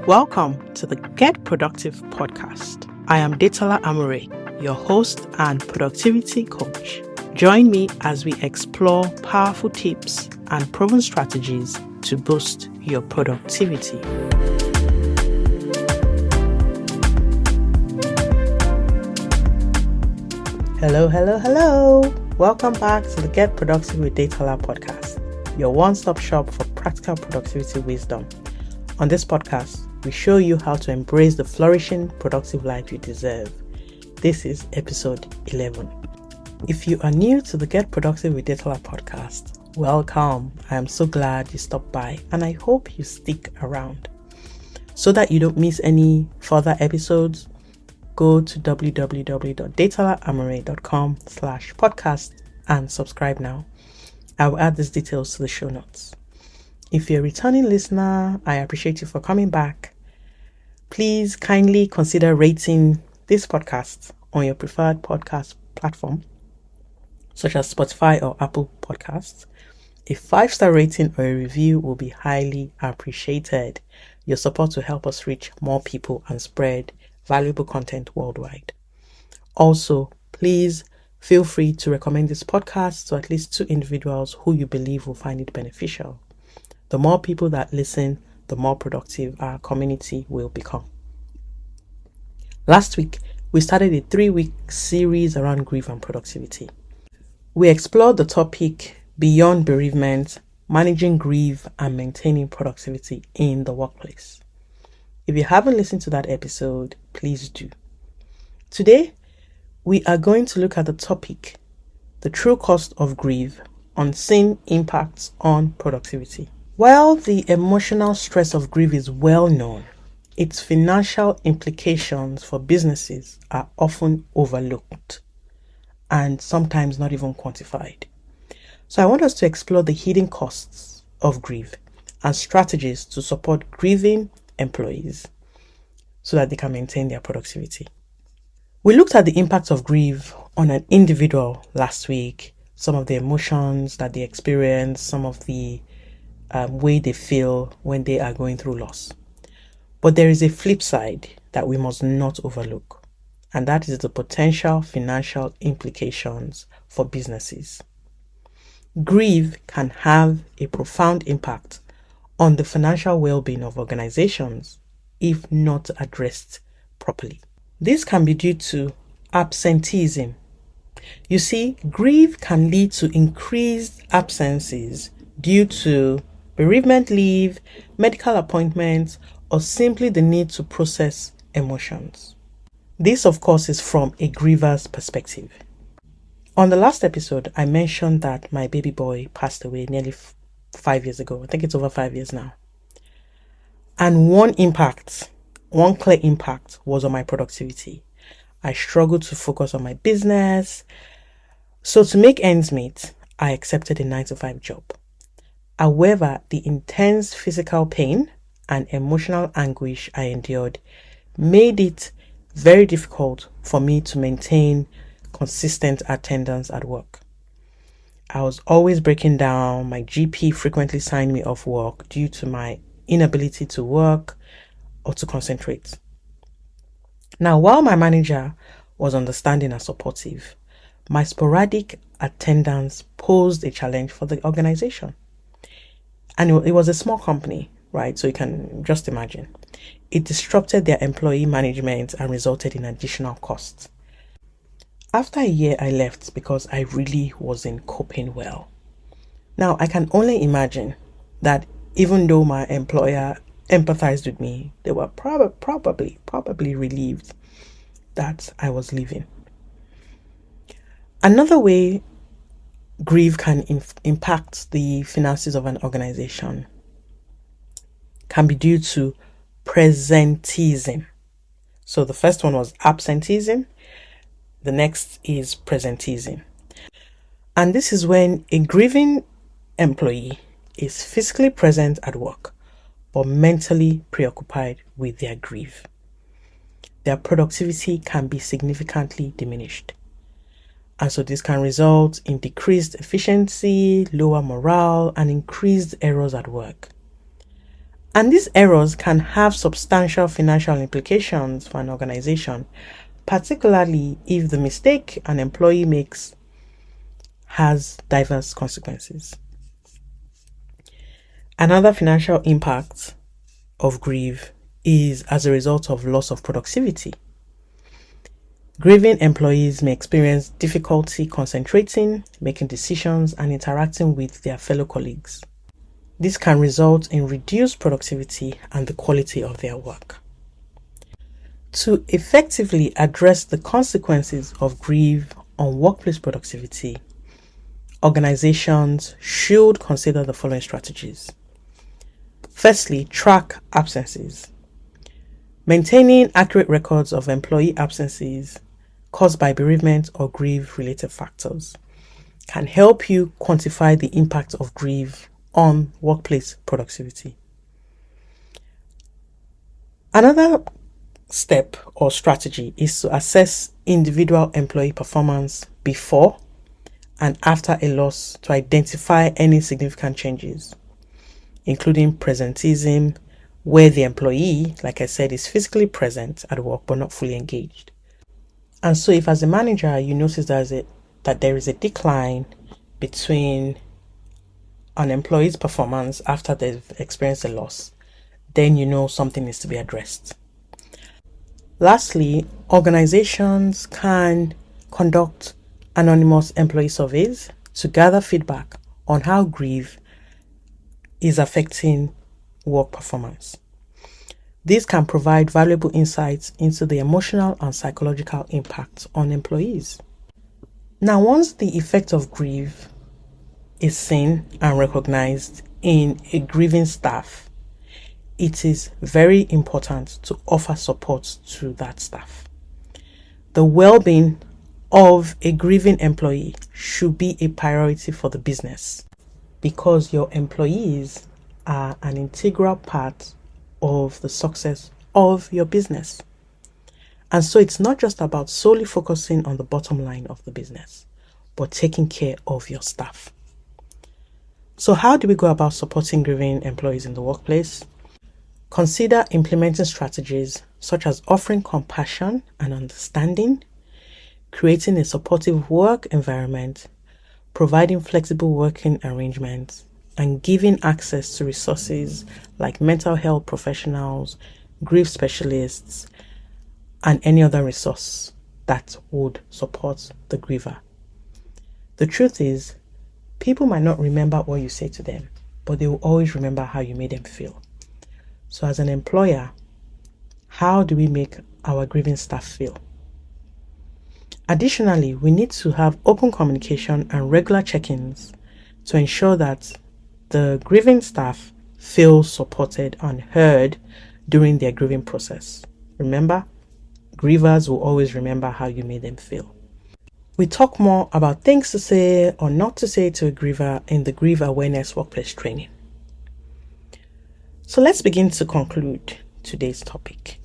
Welcome to the Get Productive podcast. I am Detola, your host and productivity coach. Join me as we explore powerful tips and proven strategies to boost your productivity. Hello. Welcome back to the Get Productive with Detola podcast, your one-stop shop for practical productivity wisdom. On this podcast, we show you how to embrace the flourishing, productive life you deserve. This is episode 11. If you are new to the Get Productive with Detola podcast, welcome. I am so glad you stopped by and I hope you stick around. So that you don't miss any further episodes, go to www.detolaamore.com/podcast and subscribe now. I will add these details to the show notes. If you're a returning listener, I appreciate you for coming back. Please kindly consider rating this podcast on your preferred podcast platform, such as Spotify or Apple Podcasts. A 5-star rating or a review will be highly appreciated. Your support will help us reach more people and spread valuable content worldwide. Also, please feel free to recommend this podcast to at least 2 individuals who you believe will find it beneficial. The more people that listen, the more productive our community will become. Last week, we started a 3-week series around grief and productivity. We explored the topic beyond bereavement, managing grief and maintaining productivity in the workplace. If you haven't listened to that episode, please do. Today, we are going to look at the topic, the true cost of grief, unseen impacts on productivity. While the emotional stress of grief is well known, its financial implications for businesses are often overlooked and sometimes not even quantified. So I want us to explore the hidden costs of grief and strategies to support grieving employees so that they can maintain their productivity. We looked at the impact of grief on an individual last week, some of the emotions that they experience, some of the way they feel when they are going through loss. But there is a flip side that we must not overlook, and that is the potential financial implications for businesses. Grief can have a profound impact on the financial well-being of organizations if not addressed properly. This can be due to absenteeism. You see, grief can lead to increased absences due to bereavement leave, medical appointments, or simply the need to process emotions. This, of course, is from a griever's perspective. On the last episode, I mentioned that my baby boy passed away nearly 5 years ago. I think it's over 5 years now. And one clear impact was on my productivity. I struggled to focus on my business. So to make ends meet, I accepted a 9-to-5 job. However, the intense physical pain and emotional anguish I endured made it very difficult for me to maintain consistent attendance at work. I was always breaking down. My GP frequently signed me off work due to my inability to work or to concentrate. Now, while my manager was understanding and supportive, my sporadic attendance posed a challenge for the organization. And it was a small company, right? So you can just imagine. It disrupted their employee management and resulted in additional costs. After a year, I left because I really wasn't coping well. Now, I can only imagine that even though my employer empathized with me, they were probably relieved that I was leaving. Another way grief can impact the finances of an organization can be due to presenteeism. So the first one was absenteeism. The next is presenteeism. And this is when a grieving employee is physically present at work, but mentally preoccupied with their grief. Their productivity can be significantly diminished. And so this can result in decreased efficiency, lower morale, and increased errors at work. And these errors can have substantial financial implications for an organization, particularly if the mistake an employee makes has diverse consequences. Another financial impact of grieve is as a result of loss of productivity. Grieving employees may experience difficulty concentrating, making decisions, and interacting with their fellow colleagues. This can result in reduced productivity and the quality of their work. To effectively address the consequences of grieve on workplace productivity, organizations should consider the following strategies. Firstly, track absences. Maintaining accurate records of employee absences caused by bereavement or grief-related factors can help you quantify the impact of grief on workplace productivity. Another step or strategy is to assess individual employee performance before and after a loss to identify any significant changes, including presenteeism, where the employee, like I said, is physically present at work but not fully engaged. And so if as a manager you notice that there is a decline between an employee's performance after they've experienced a loss, then you know something needs to be addressed. Lastly, organizations can conduct anonymous employee surveys to gather feedback on how grief is affecting work performance. These can provide valuable insights into the emotional and psychological impact on employees. Now, once the effect of grief is seen and recognized in a grieving staff, it is very important to offer support to that staff. The well-being of a grieving employee should be a priority for the business because your employees are an integral part of the success of your business. And so it's not just about solely focusing on the bottom line of the business, but taking care of your staff. So how do we go about supporting grieving employees in the workplace? Consider implementing strategies such as offering compassion and understanding, creating a supportive work environment, providing flexible working arrangements, and giving access to resources like mental health professionals, grief specialists, and any other resource that would support the griever. The truth is, people might not remember what you say to them, but they will always remember how you made them feel. So as an employer, how do we make our grieving staff feel? Additionally, we need to have open communication and regular check-ins to ensure that the grieving staff feel supported and heard during their grieving process. Remember, grievers will always remember how you made them feel. We talk more about things to say or not to say to a griever in the Grief Awareness Workplace Training. So let's begin to conclude today's topic.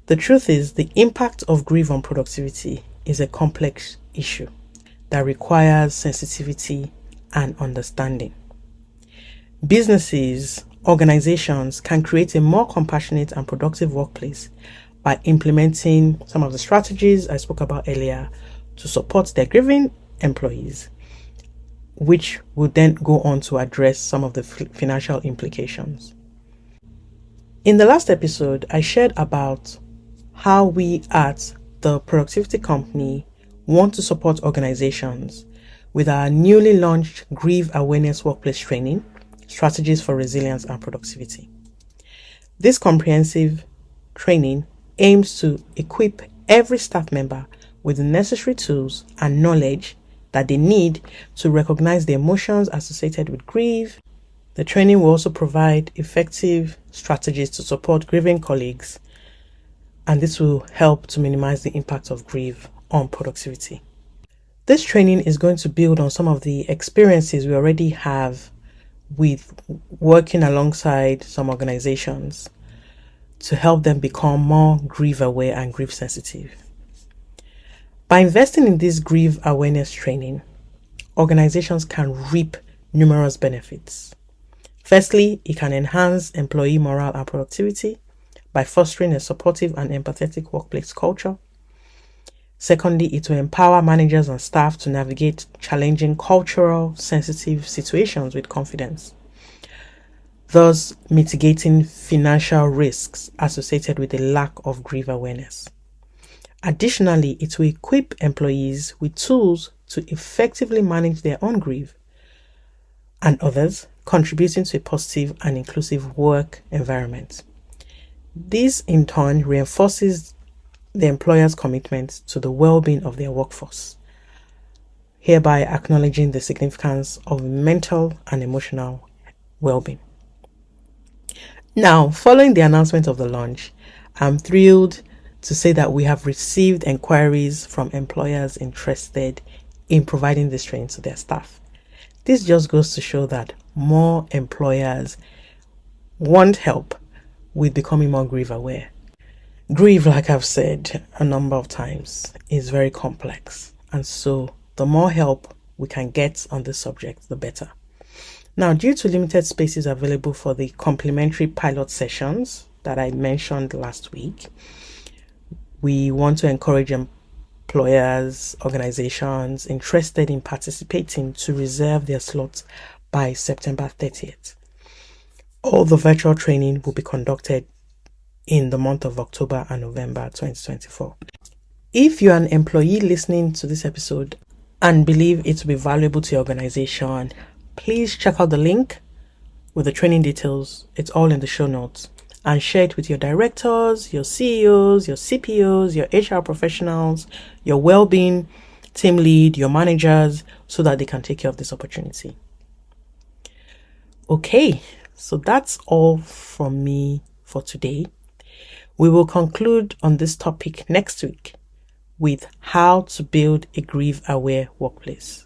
The truth is, the impact of grief on productivity is a complex issue that requires sensitivity and understanding. Businesses, organizations can create a more compassionate and productive workplace by implementing some of the strategies I spoke about earlier to support their grieving employees, which will then go on to address some of the financial implications. In the last episode, I shared about how we at the Productivity Company want to support organizations with our newly launched Grief Awareness Workplace Training, Strategies for Resilience and Productivity. This comprehensive training aims to equip every staff member with the necessary tools and knowledge that they need to recognize the emotions associated with grief. The training will also provide effective strategies to support grieving colleagues, and this will help to minimize the impact of grief on productivity. This training is going to build on some of the experiences we already have with working alongside some organizations to help them become more grief aware and grief sensitive. By investing in this grief awareness training, organizations can reap numerous benefits. Firstly, it can enhance employee morale and productivity by fostering a supportive and empathetic workplace culture. Secondly, it will empower managers and staff to navigate challenging cultural sensitive situations with confidence, thus mitigating financial risks associated with a lack of grief awareness. Additionally, it will equip employees with tools to effectively manage their own grief and others, contributing to a positive and inclusive work environment. This in turn reinforces the employer's commitment to the well-being of their workforce, hereby acknowledging the significance of mental and emotional well-being. Now, following the announcement of the launch, I'm thrilled to say that we have received inquiries from employers interested in providing this training to their staff. This just goes to show that more employers want help with becoming more grief aware. Grief, like I've said a number of times, is very complex, and so the more help we can get on this subject, the better. Now, due to limited spaces available for the complimentary pilot sessions that I mentioned last week, we want to encourage employers, organizations interested in participating to reserve their slots by September 30th. All the virtual training will be conducted in the month of October and November 2024. If you're an employee listening to this episode and believe it will be valuable to your organization, please check out the link with the training details. It's all in the show notes. And share it with your directors, your CEOs, your CPOs, your HR professionals, your well-being team lead, your managers, so that they can take care of this opportunity. Okay, so that's all from me for today. We will conclude on this topic next week with how to build a grief-aware workplace,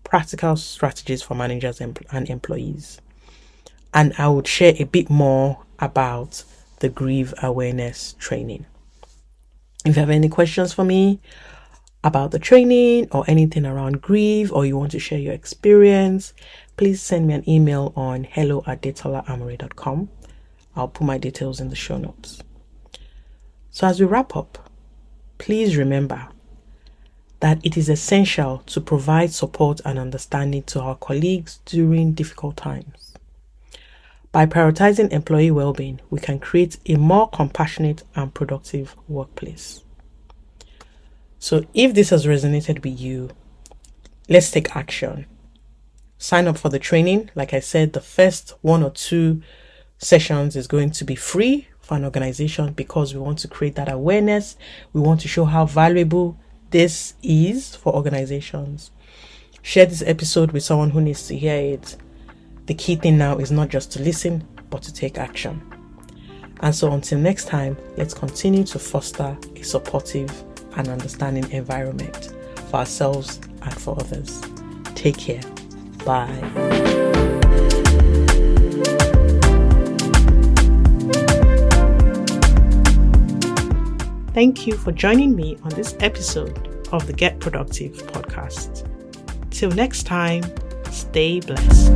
practical strategies for managers and employees. And I would share a bit more about the grief awareness training. If you have any questions for me about the training or anything around grief, or you want to share your experience, please send me an email on hello@detolaamory.com. I'll put my details in the show notes. So as we wrap up, please remember that it is essential to provide support and understanding to our colleagues during difficult times. By prioritizing employee well-being, we can create a more compassionate and productive workplace. So if this has resonated with you, let's take action. Sign up for the training. Like I said, the first 1 or 2 sessions is going to be free for an organization because we want to create that awareness. We want to show how valuable this is for organizations. Share this episode with someone who needs to hear it. The key thing now is not just to listen, but to take action. And so until next time, let's continue to foster a supportive and understanding environment for ourselves and for others. Take care. Bye. Thank you for joining me on this episode of the Get Productive podcast. Till next time, stay blessed.